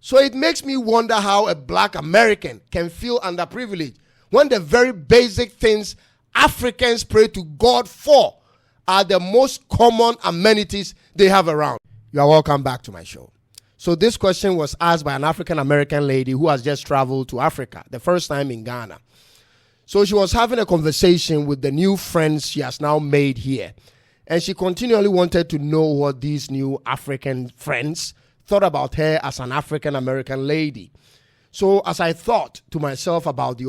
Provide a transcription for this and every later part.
So it makes me wonder how a black American can feel underprivileged when the very basic things Africans pray to God for are the most common amenities they have around. You are welcome back to my show. So this question was asked by an African American lady who has just traveled to Africa, the first time in Ghana. So she was having a conversation with the new friends she has now made here. And she continually wanted to know what these new African friends thought about her as an African American lady. So as I thought to myself about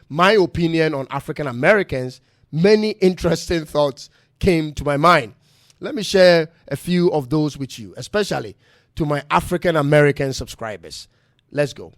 my opinion on African Americans, many interesting thoughts came to my mind. Let me share a few of those with you, especially to my African American subscribers. Let's go.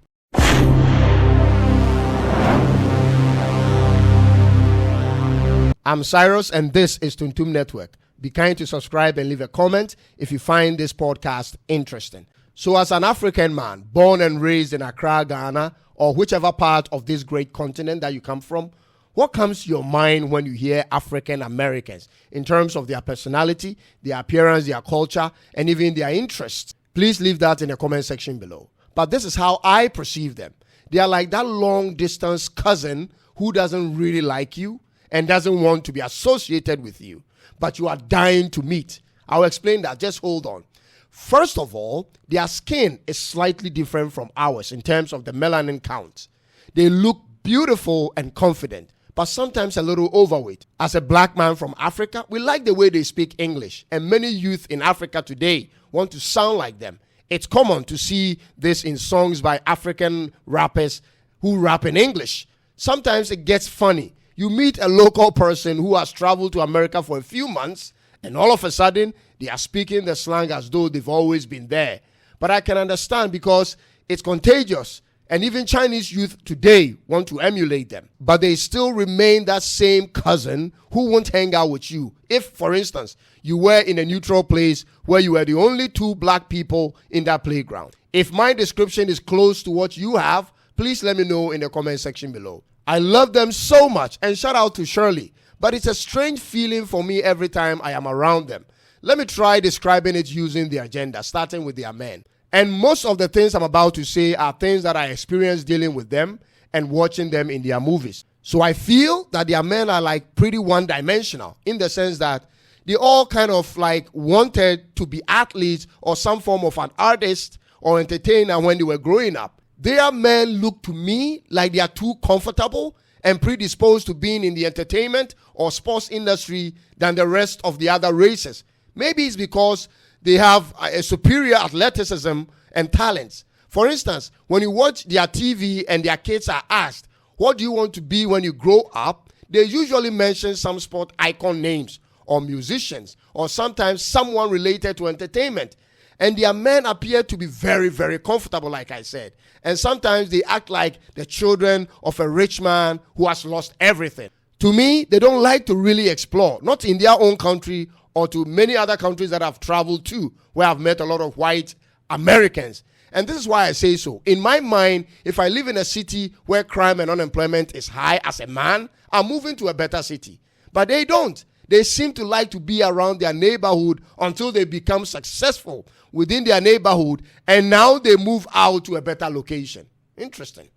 I'm Cyrus, and this is Toontum Network. Be kind to subscribe and leave a comment if you find this podcast interesting. So as an African man, born and raised in Accra, Ghana, or whichever part of this great continent that you come from, what comes to your mind when you hear African Americans in terms of their personality, their appearance, their culture, and even their interests? Please leave that in the comment section below. But this is how I perceive them. They are like that long-distance cousin who doesn't really like you and doesn't want to be associated with you, but you are dying to meet. I'll explain that. Just hold on. First of all, their skin is slightly different from ours in terms of the melanin count. They look beautiful and confident, but sometimes a little overweight. As a black man from Africa, we like the way they speak English, and many youth in Africa today want to sound like them. It's common to see this in songs by African rappers who rap in English. Sometimes it gets funny. You meet a local person who has traveled to America for a few months, and all of a sudden, they are speaking the slang as though they've always been there. But I can understand because it's contagious, and even Chinese youth today want to emulate them. But they still remain that same cousin who won't hang out with you. If, for instance, you were in a neutral place where you were the only two black people in that playground. If my description is close to what you have, please let me know in the comment section below. I love them so much, and shout out to Shirley, but it's a strange feeling for me every time I am around them. Let me try describing it using the agenda, starting with their men. And most of the things I'm about to say are things that I experienced dealing with them and watching them in their movies. So I feel that their men are like pretty one-dimensional in the sense that they all kind of like wanted to be athletes or some form of an artist or entertainer when they were growing up. Their men look to me like they are too comfortable and predisposed to being in the entertainment or sports industry than the rest of the other races. Maybe it's because they have a superior athleticism and talents. For instance, when you watch their TV and their kids are asked, what do you want to be when you grow up? They usually mention some sport icon names or musicians or sometimes someone related to entertainment. And their men appear to be very, very comfortable, like I said. And sometimes they act like the children of a rich man who has lost everything. To me, they don't like to really explore, not in their own country or to many other countries that I've traveled to, where I've met a lot of white Americans. And this is why I say so. In my mind, if I live in a city where crime and unemployment is high as a man, I'm moving to a better city. But they don't. They seem to like to be around their neighborhood until they become successful within their neighborhood, and now they move out to a better location. Interesting.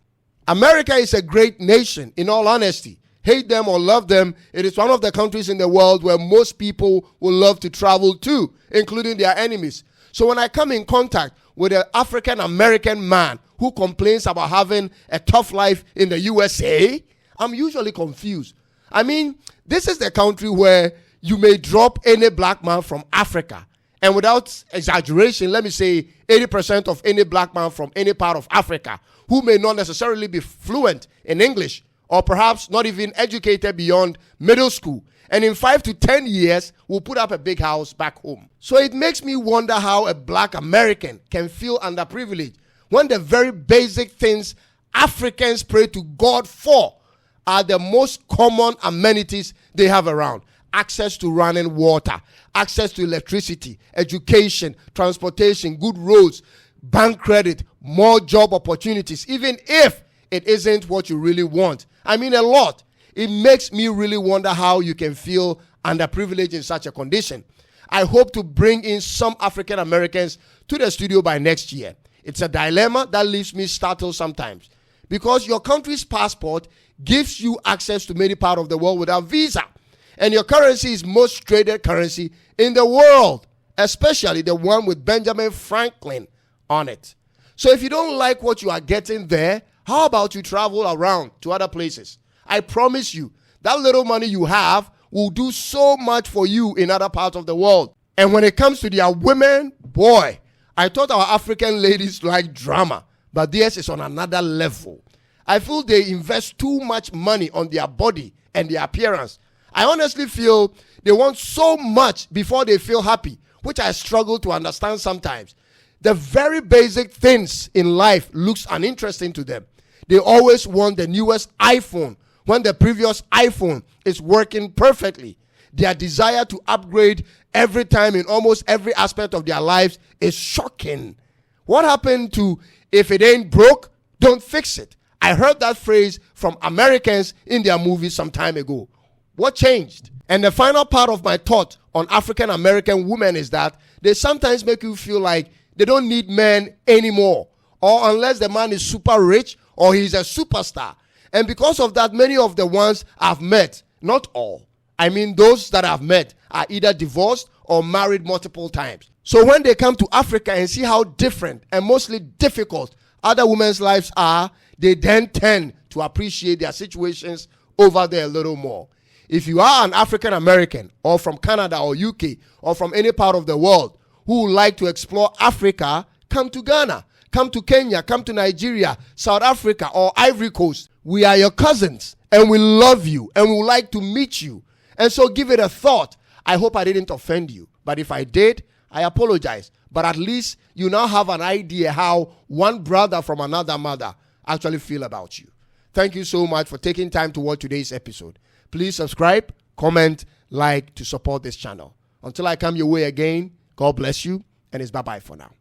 America is a great nation, in all honesty. Hate them or love them, it is one of the countries in the world where most people will love to travel to, including their enemies. So when I come in contact with an African American man who complains about having a tough life in the USA, I'm usually confused. I mean, this is the country where you may drop any black man from Africa, and without exaggeration, let me say 80% of any black man from any part of Africa who may not necessarily be fluent in English or perhaps not even educated beyond middle school, and in 5 to 10 years will put up a big house back home. So it makes me wonder how a black American can feel underprivileged when the very basic things Africans pray to God for are the most common amenities they have around. Access to running water, access to electricity, education, transportation, good roads, bank credit, more job opportunities, even if it isn't what you really want. I mean, a lot. It makes me really wonder how you can feel underprivileged in such a condition. I hope to bring in some African Americans to the studio by next year. It's a dilemma that leaves me startled sometimes, because your country's passport gives you access to many parts of the world without visa, and your currency is most traded currency in the world, especially the one with Benjamin Franklin on it. So if you don't like what you are getting there, how about you travel around to other places? I promise you, that little money you have will do so much for you in other parts of the world. And when it comes to their women, boy, I thought our African ladies like drama, but theirs is on another level. I feel they invest too much money on their body and their appearance. I honestly feel they want so much before they feel happy, which I struggle to understand sometimes. The very basic things in life looks uninteresting to them. They always want the newest iPhone when the previous iPhone is working perfectly. Their desire to upgrade every time in almost every aspect of their lives is shocking. What happened to if it ain't broke, don't fix it? I heard that phrase from Americans in their movies some time ago. What changed? And the final part of my thought on African American women is that they sometimes make you feel like they don't need men anymore, or unless the man is super rich or he's a superstar. And because of that, many of the ones I've met, not all, I mean those that I've met, are either divorced or married multiple times. So when they come to Africa and see how different and mostly difficult other women's lives are, they then tend to appreciate their situations over there a little more. If you are an African American or from Canada or UK or from any part of the world who would like to explore Africa, come to Ghana, come to Kenya, come to Nigeria, South Africa, or Ivory Coast. We are your cousins and we love you and we would like to meet you. And so give it a thought. I hope I didn't offend you, but if I did, I apologize. But at least you now have an idea how one brother from another mother actually feel about you. Thank you so much for taking time to watch today's episode. Please subscribe, comment, like to support this channel. Until I come your way again, God bless you, and it's bye-bye for now.